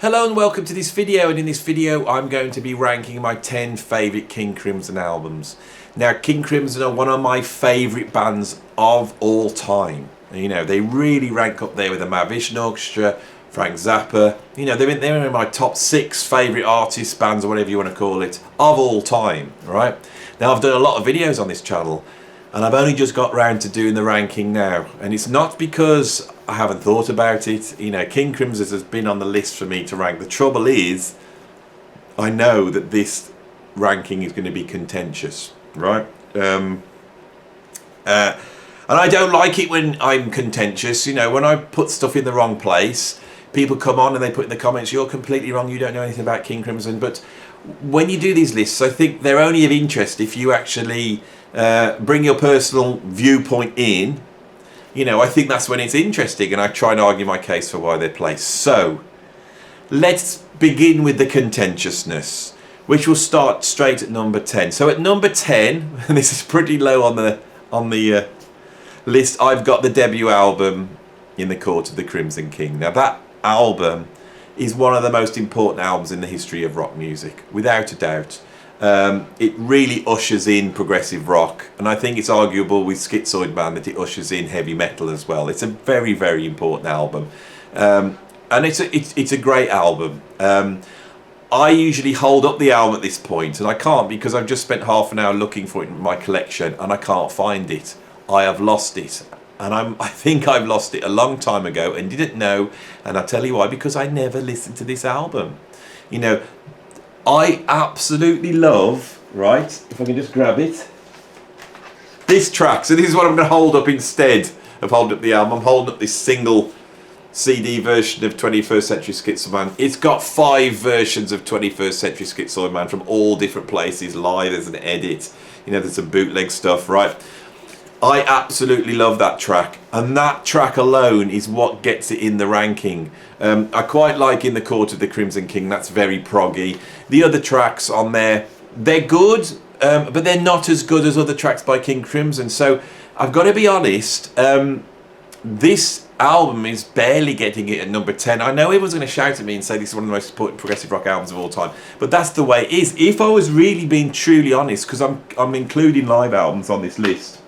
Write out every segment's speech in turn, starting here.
Hello and welcome to this video, and in this video I'm going to be ranking my 10 favourite King Crimson albums. Now, King Crimson are one of my favourite bands of all time. You know, they really rank up there with the Mahavishnu Orchestra, Frank Zappa. You know, they're in my top 6 favourite artists, bands, or whatever you want to call it, of all time, right? Now, I've done a lot of videos on this channel, and I've only just got round to doing the ranking now, and it's not because I haven't thought about it. You know, King Crimson has been on the list for me to rank. The trouble is, I know that this ranking is going to be contentious, right? And I don't like it when I'm contentious. You know, when I put stuff in the wrong place, people come on and they put in the comments, "You're completely wrong, you don't know anything about King Crimson." But when you do these lists, I think they're only of interest if you actually bring your personal viewpoint in. You know, I think that's when it's interesting, and I try and argue my case for why they're placed. So let's begin with the contentiousness, which will start straight at number 10. So at number 10, and this is pretty low on the list, I've got the debut album, In the Court of the Crimson King. Now, that album is one of the most important albums in the history of rock music, without a doubt. It really ushers in progressive rock, and I think it's arguable with Schizoid Man that it ushers in heavy metal as well. It's a very, very important album, and it's a great album. I usually hold up the album at this point, and I can't because I've just spent half an hour looking for it in my collection, and I can't find it. I have lost it, and I think I've lost it a long time ago and didn't know. And I'll tell you why: because I never listened to this album. You know, I absolutely love, right, if I can just grab it, this track. So this is what I'm going to hold up instead of holding up the album. I'm holding up this single CD version of 21st Century Schizoid Man. It's got 5 versions of 21st Century Schizoid Man from all different places, live, there's an edit, you know, there's some bootleg stuff, right? I absolutely love that track, and that track alone is what gets it in the ranking. I quite like In the Court of the Crimson King. That's very proggy. The other tracks on there, they're good, but they're not as good as other tracks by King Crimson. So I've got to be honest, this album is barely getting it at number 10. I know everyone's going to shout at me and say this is one of the most important progressive rock albums of all time, but that's the way it is. If I was really being truly honest, because I'm including live albums on this list,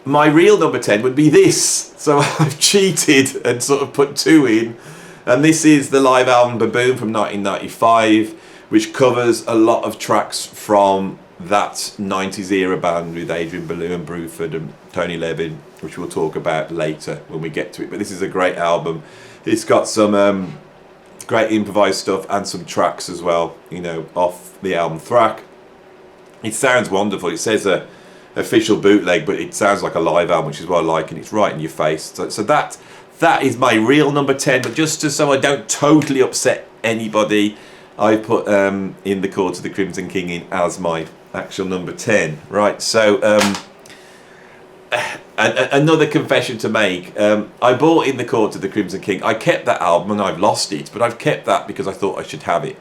my real number 10 would be this. So I've cheated and sort of put 2 in, and this is the live album Baboon from 1995, which covers a lot of tracks from that 90s era band with Adrian Belew and Bruford and Tony Levin, which we'll talk about later when we get to it. But this is a great album. It's got some great improvised stuff and some tracks as well, you know, off the album Thrack. It sounds wonderful. It says a official bootleg, but it sounds like a live album, which is what I like, and it's right in your face. So that is my real number 10. But just so I don't totally upset anybody, I put In the Court of the Crimson King in as my actual number 10. Right. So another confession to make. I bought In the Court of the Crimson King. I kept that album, and I've lost it, but I've kept that because I thought I should have it.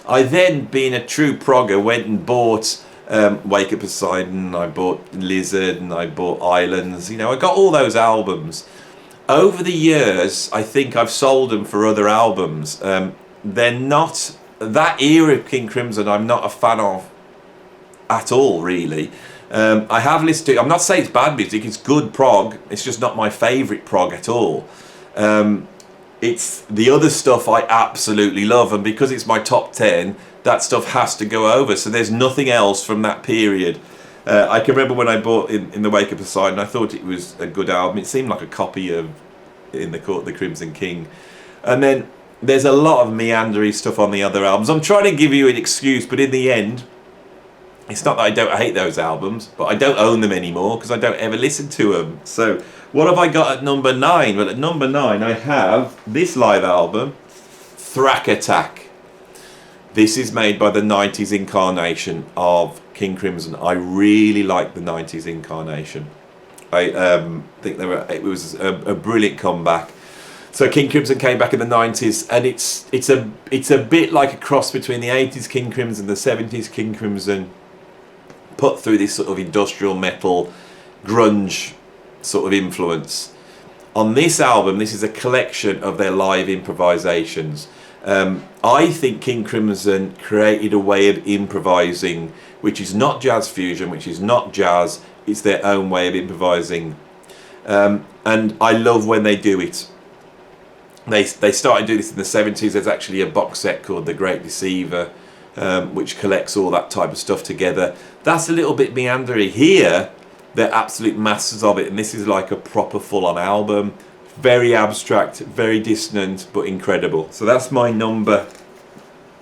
I then, being a true progger, went and bought Wake Up Poseidon, I bought Lizard, and I bought Islands. You know, I got all those albums. Over the years, I think I've sold them for other albums. They're not, that era of King Crimson I'm not a fan of at all, really. I have listened to it. I'm not saying it's bad music, it's good prog. It's just not my favourite prog at all. It's the other stuff I absolutely love, and because it's my top 10, that stuff has to go over. So there's nothing else from that period. I can remember when I bought in the Wake of Poseidon, I thought it was a good album. It seemed like a copy of In the Court of the Crimson King. And then there's a lot of meandery stuff on the other albums. I'm trying to give you an excuse, but in the end, it's not that I don't hate those albums, but I don't own them anymore because I don't ever listen to them. So what have I got at number 9? Well, at number 9 I have this live album, ThrackAttack. This is made by the 90s incarnation of King Crimson. I really like the 90s incarnation. I think it was a brilliant comeback. So King Crimson came back in the 90s, and it's a bit like a cross between the 80s King Crimson and the 70s King Crimson, put through this sort of industrial metal, grunge sort of influence. On this album, this is a collection of their live improvisations. I think King Crimson created a way of improvising which is not jazz fusion, which is not jazz, it's their own way of improvising. And I love when they do it. They started doing this in the 70s. There's actually a box set called The Great Deceiver, which collects all that type of stuff together. That's a little bit meandery. Here, they're absolute masters of it, and this is like a proper full-on album. Very abstract, very dissonant, but incredible. So that's my number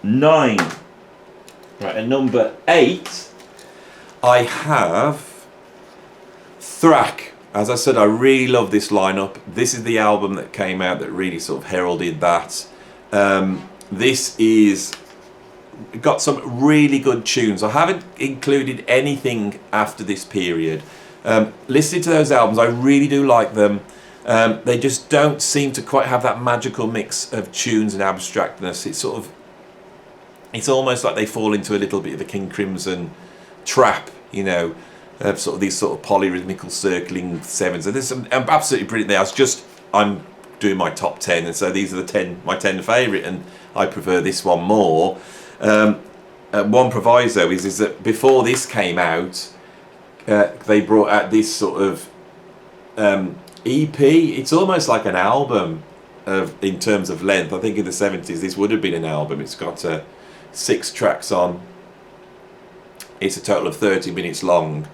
9. Right, and number 8, I have Thrack. As I said, I really love this lineup. This is the album that came out that really sort of heralded that. This is got some really good tunes. I haven't included anything after this period. Listening to those albums, I really do like them. They just don't seem to quite have that magical mix of tunes and abstractness. It's almost like they fall into a little bit of a King Crimson trap, you know. Sort of these sort of polyrhythmical circling sevens, and there's some absolutely brilliant there. I'm doing my top 10, and so these are my 10 favourite, and I prefer this one more. One proviso is that before this came out, they brought out this sort of EP. It's almost like an album in terms of length. I think in the 70s this would have been an album. It's got 6 tracks on. It's a total of 30 minutes long.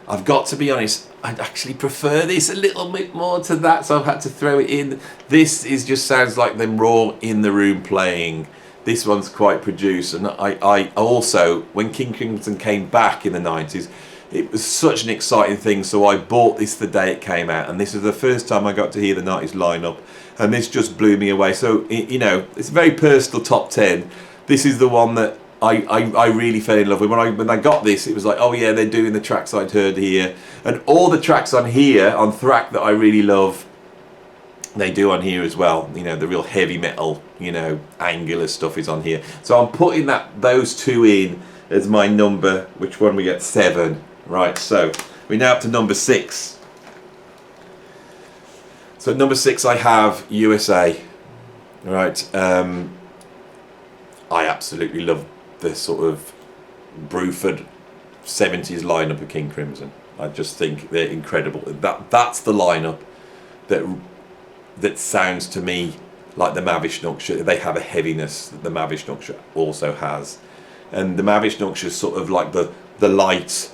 I've got to be honest, I'd actually prefer this a little bit more to that, so I've had to throw it in. This just sounds like them raw in the room playing. This one's quite produced, and I also, when King Crimson came back in the 90s, it was such an exciting thing, so I bought this the day it came out, and this is the first time I got to hear the 90s lineup, and this just blew me away. So, you know, it's a very personal top 10. This is the one that I really fell in love with. When I got this, it was like, oh yeah, they're doing the tracks I'd heard here, and all the tracks on here on Thrack that I really love, they do on here as well. You know, the real heavy metal, you know, angular stuff is on here. So I'm putting those 2 in as my number. Which one we get? 7. Right. So we're now up to number 6. So at number 6 I have USA. Right. I absolutely love the sort of Bruford 70s lineup of King Crimson. I just think they're incredible. That's the lineup that sounds to me like the Mavish Nuksha. They have a heaviness that the Mavish Nuksha also has, and the Mavish Nuksha is sort of like the light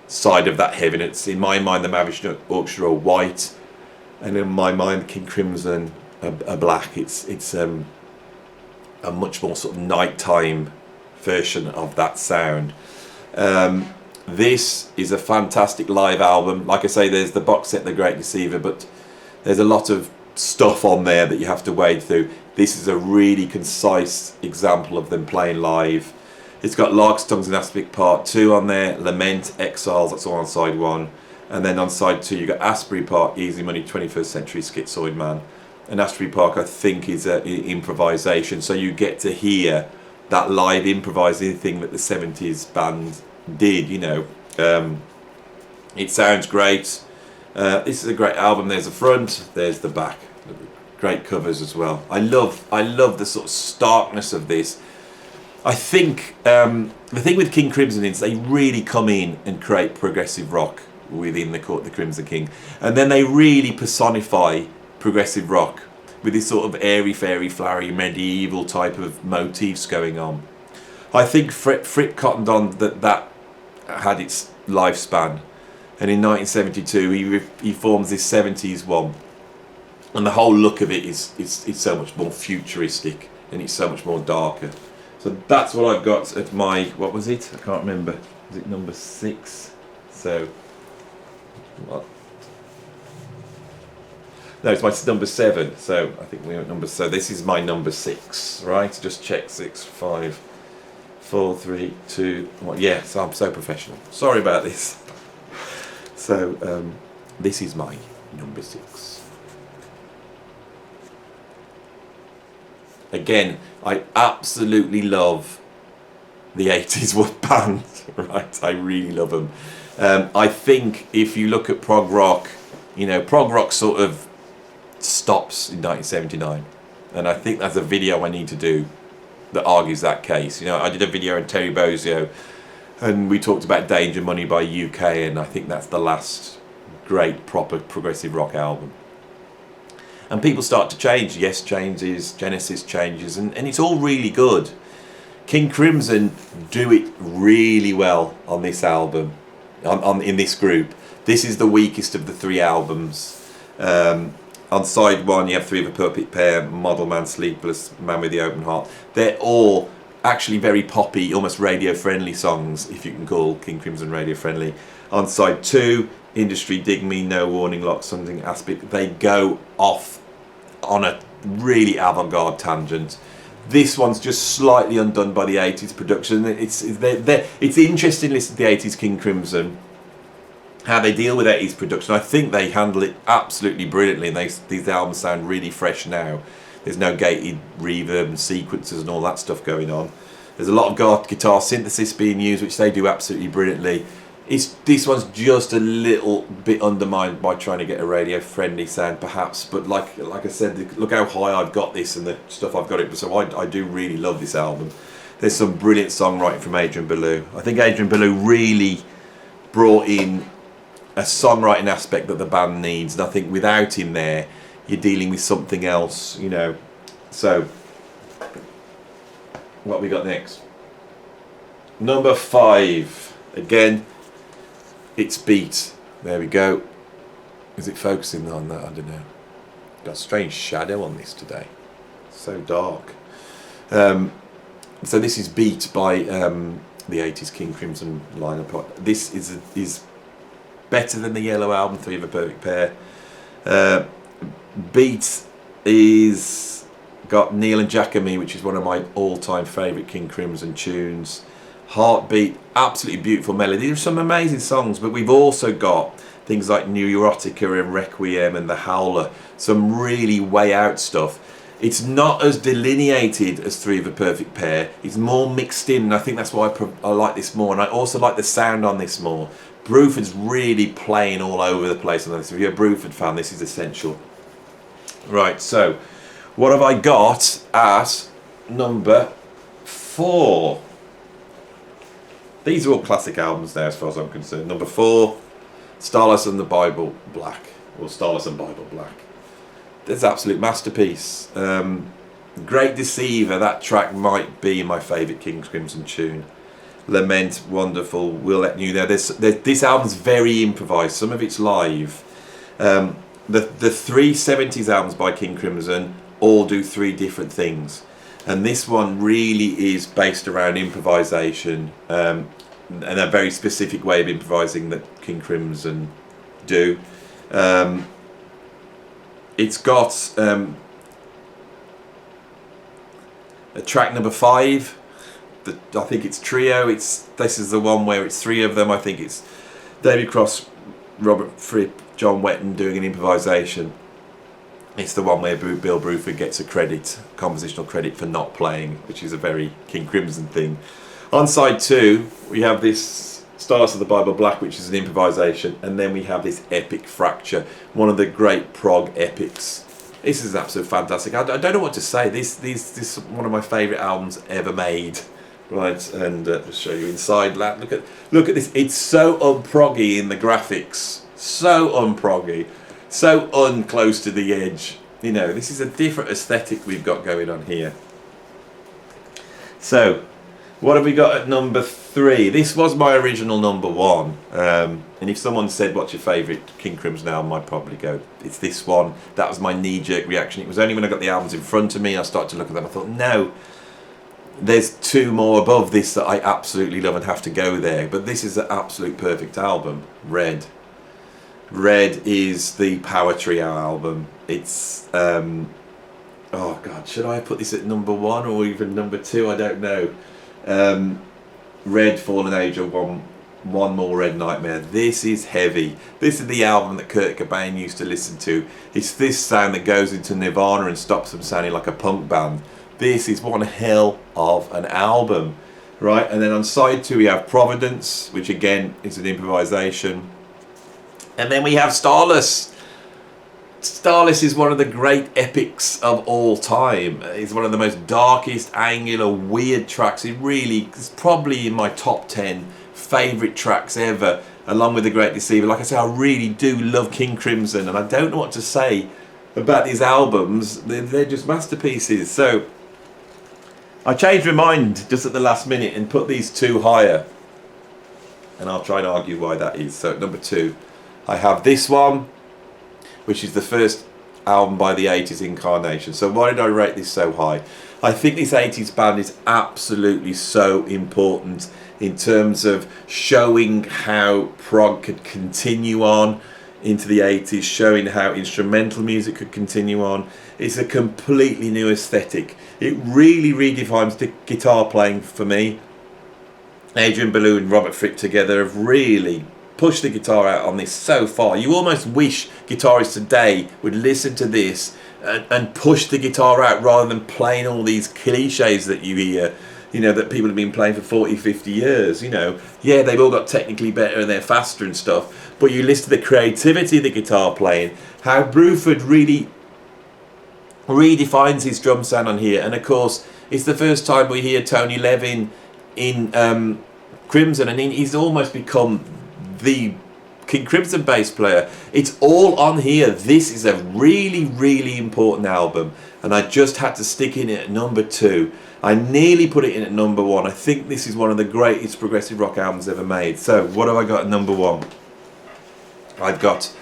side of that heaviness. In my mind, the Mavish Nuksha are white, and in my mind, King Crimson are black. It's a much more sort of nighttime version of that sound. This is a fantastic live album. Like I say, there's the box set The Great Deceiver, but there's a lot of stuff on there that you have to wade through. This is a really concise example of them playing live. It's got Larks, Tongues and Aspic Part 2 on there, Lament, Exiles, that's all on side 1, and then on side 2 you got Asbury Park, Easy Money, 21st Century Schizoid Man. And Asbury Park, I think, is improvisation, so you get to hear that live improvising thing that the 70s band did, you know. It sounds great. This is a great album. There's the front, there's the back. Great covers as well. I love the sort of starkness of this. I think the thing with King Crimson is they really come in and create progressive rock within the Crimson King, and then they really personify progressive rock with this sort of airy fairy flowery medieval type of motifs going on. I think Fripp cottoned on that had its lifespan, and in 1972 he forms this 70s one, and the whole look of it is so much more futuristic, and it's so much more darker. So that's what I've got at my, what was it? I can't remember. Was it number 6? So what? No, it's my number 7. So I think we're at number. So this is my number 6, right? Just check 6, 5, 4, 3, 2, 1. Yeah, so I'm so professional. Sorry about this. So this is my number 6. Again, I absolutely love the 80s wood band, right? I really love them. I think if you look at prog rock, you know, prog rock sort of stops in 1979. And I think there's a video I need to do that argues that case. You know, I did a video on Terry Bozzio, and we talked about Danger Money by UK, and I think that's the last great proper progressive rock album. And people start to change. Yes changes, Genesis changes, and it's all really good. King Crimson do it really well on this album, in this group. This is the weakest of the 3 albums. On side 1 you have Three of a Perfect Pair, Model Man, Sleepless, Man with the Open Heart. They're all actually very poppy, almost radio friendly songs, if you can call King Crimson radio friendly. On side 2, Industry, Dig Me, No Warning, Lock Something, Aspic, they go off on a really avant-garde tangent. This one's just slightly undone by the 80s production. It's interesting to listen to the 80s King Crimson, how they deal with 80s production. I think they handle it absolutely brilliantly, and these albums sound really fresh now. There's no gated reverb and sequences and all that stuff going on. There's a lot of guitar synthesis being used, which they do absolutely brilliantly. This one's just a little bit undermined by trying to get a radio friendly sound perhaps, but like I said, look how high I've got this and the stuff I've got it, so I do really love this album. There's some brilliant songwriting from Adrian Belew. I think Adrian Belew really brought in a songwriting aspect that the band needs, and I think without him there you're dealing with something else, you know. So what we got next? Number 5. Again, it's Beat. There we go. Is it focusing on that? I don't know. Got a strange shadow on this today. So dark. So this is Beat by the 80s King Crimson lineup. This is better than the Yellow album, Three of a Perfect Pair. Beat is got Neil and Giacomi, which is one of my all-time favourite King Crimson tunes. Heartbeat, absolutely beautiful melody. There's some amazing songs, but we've also got things like New Erotica and Requiem and The Howler, some really way out stuff. It's not as delineated as Three of a Perfect Pair. It's more mixed in, and I think that's why I like this more. And I also like the sound on this more. Bruford's really playing all over the place on this. If you're a Bruford fan, this is essential. Right, so what have I got at number 4? These are all classic albums now as far as I'm concerned. Number 4, Starless and the Bible Black, or Starless and Bible Black. That's an absolute masterpiece. Great Deceiver, that track might be my favourite King Crimson tune. Lament, wonderful. We'll Let You Know. This album's very improvised. Some of it's live. The 3 70s albums by King Crimson all do 3 different things, and this one really is based around improvisation, and a very specific way of improvising that King Crimson do. It's got a track number 5. I think it's trio. This is the one where it's 3 of them. I think it's David Cross, Robert Fripp, John Wetton doing an improvisation. It's the one where Bill Bruford gets a compositional credit for not playing, which is a very King Crimson thing. On side 2, we have this Stars of the Bible Black, which is an improvisation, and then we have this epic Fracture, one of the great prog epics. This is absolutely fantastic. I don't know what to say. This is one of my favourite albums ever made. Right, and just show you inside. Look at this. It's so unproggy in the graphics. So unproggy. So unclose to the edge. You know, this is a different aesthetic we've got going on here. So, what have we got at number 3? This was my original number 1. And if someone said, what's your favourite King Crimson album, I'd probably go, it's this one. That was my knee-jerk reaction. It was only when I got the albums in front of me, I started to look at them, I thought, no, there's 2 more above this that I absolutely love and have to go there. But this is an absolute perfect album. Red is the Power Trio album. It's oh god, should I put this at number 1 or even number 2? I don't know. Red, Fallen Angel, one More Red Nightmare. This is heavy. This is the album that Kurt Cobain used to listen to. It's this sound that goes into Nirvana and stops them sounding like a punk band. This is one hell of an album, right? And then on side 2 we have Providence, which again is an improvisation. And then we have Starless. Starless is one of the great epics of all time. It's one of the most darkest, angular, weird tracks. It really is probably in my top 10 favourite tracks ever, along with The Great Deceiver. Like I say, I really do love King Crimson, and I don't know what to say about these albums. They're just masterpieces. So I changed my mind just at the last minute and put these two higher, and I'll try and argue why that is. So at number 2, I have this one, which is the first album by the 80s incarnation. So why did I rate this so high? I think this 80s band is absolutely so important in terms of showing how prog could continue on into the 80s, showing how instrumental music could continue on. It's a completely new aesthetic. It really redefines the guitar playing for me. Adrian Belew and Robert Fripp together have really pushed the guitar out on this so far. You almost wish guitarists today would listen to this and push the guitar out rather than playing all these cliches that you hear, you know, that people have been playing for 40, 50 years, you know. Yeah, they've all got technically better and they're faster and stuff, but you listen to the creativity of the guitar playing, how Bruford really redefines his drum sound on here. And of course, it's the first time we hear Tony Levin in Crimson, and he's almost become the King Crimson bass player. It's all on here. This is a really, really important album, and I just had to stick in it at number 2. I nearly put it in at number 1. I think this is one of the greatest progressive rock albums ever made. So what have I got at number 1? I've got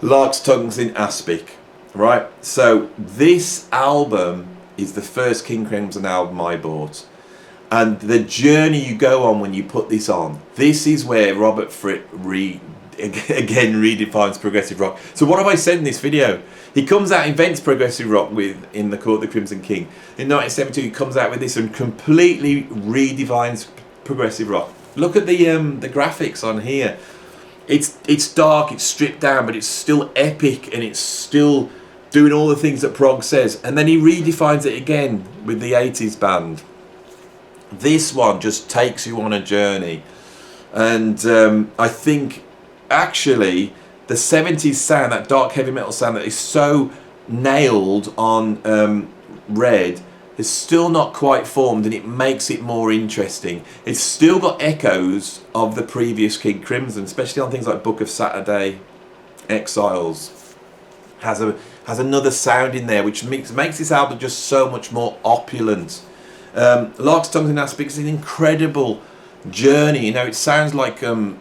Larks, Tongues in Aspic. Right, so this album is the first King Crimson album I bought. And the journey you go on when you put this on, this is where Robert Fripp again redefines progressive rock. So what have I said in this video? He comes out, invents progressive rock in the Court of the Crimson King. In 1972, he comes out with this and completely redefines progressive rock. Look at the graphics on here. It's dark, it's stripped down, but it's still epic, and it's still doing all the things that prog says. And then he redefines it again with the 80s band. This one just takes you on a journey, and I think actually the 70s sound, that dark heavy metal sound that is so nailed on Red, is still not quite formed, and it makes it more interesting. It's still got echoes of the previous King Crimson, especially on things like Book of Saturday, Exiles. Has another sound in there which makes this album just so much more opulent. Larks, Tongues in Aspic is an incredible journey. You know, it sounds like an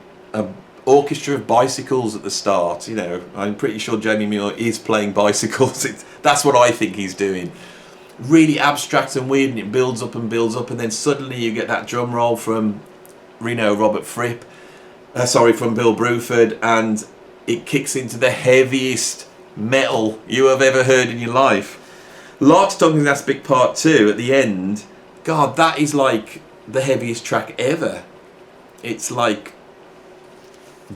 orchestra of bicycles at the start. You know, I'm pretty sure Jamie Muir is playing bicycles. That's what I think he's doing. Really abstract and weird, and it builds up, and then suddenly you get that drum roll from Robert Fripp, from Bill Bruford, and it kicks into the heaviest metal you have ever heard in your life. Larks, Tongues in Aspic Part 2 at the end, God, that is like the heaviest track ever. It's like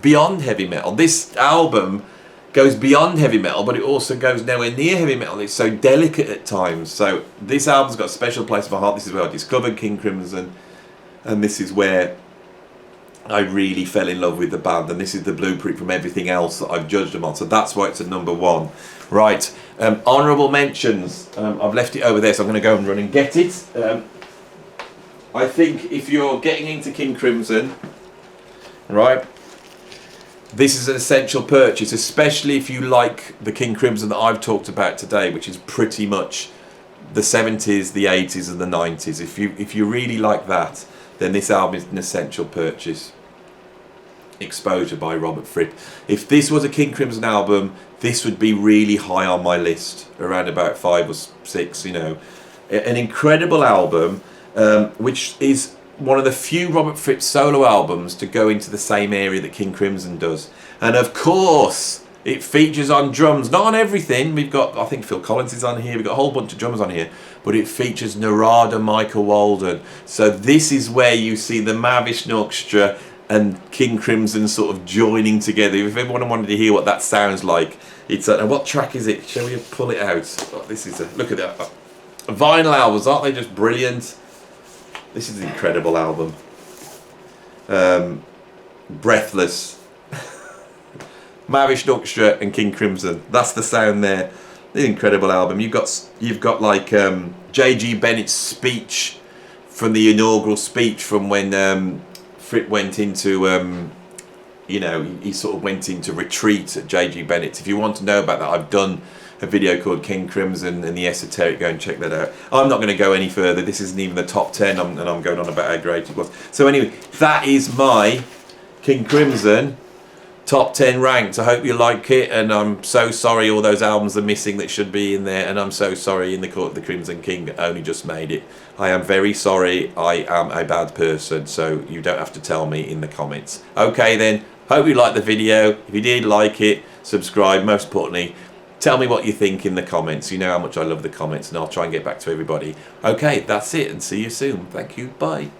beyond heavy metal. This album goes beyond heavy metal, but it also goes nowhere near heavy metal. It's so delicate at times. So this album's got a special place in my heart. This is where I discovered King Crimson, and this is where I really fell in love with the band, and this is the blueprint from everything else that I've judged them on. So that's why it's at number 1. Right, honourable mentions. I've left it over there, so I'm going to go and run and get it. I think if you're getting into King Crimson, right, this is an essential purchase, especially if you like the King Crimson that I've talked about today, which is pretty much the 70s, the 80s and the 90s. If you really like that, then this album is an essential purchase. Exposure by Robert Fripp. If this was a King Crimson album, this would be really high on my list, around about 5 or 6, you know. An incredible album, which is one of the few Robert Fripp solo albums to go into the same area that King Crimson does. And of course, it features on drums, not on everything. We've got, I think Phil Collins is on here, we've got a whole bunch of drummers on here, but it features Narada Michael Walden. So this is where you see the Mahavishnu Orchestra and King Crimson sort of joining together. If everyone wanted to hear what that sounds like, it's what track is it? Shall we pull it out? Oh, this is look at that. Vinyl albums, aren't they just brilliant? This is an incredible album. Breathless. Marish Orchestra and King Crimson. That's the sound there. The incredible album. You've got like J.G. Bennett's speech from the inaugural speech from when Fripp went into you know, he sort of went into retreat at J.G. Bennett's. If you want to know about that, I've done a video called King Crimson and the Esoteric. Go and check that out. I'm not going to go any further. This isn't even the top 10, and I'm going on about how great it was. So anyway, that is my King Crimson top 10 ranked. I hope you like it, and I'm so sorry all those albums are missing that should be in there, and I'm so sorry In the Court of the Crimson King only just made it. I am very sorry. I am a bad person, so you don't have to tell me in the comments. Okay then, hope you liked the video. If you did like it, subscribe. Most importantly, tell me what you think in the comments. You know how much I love the comments, and I'll try and get back to everybody. Okay, that's it, and see you soon. Thank you. Bye.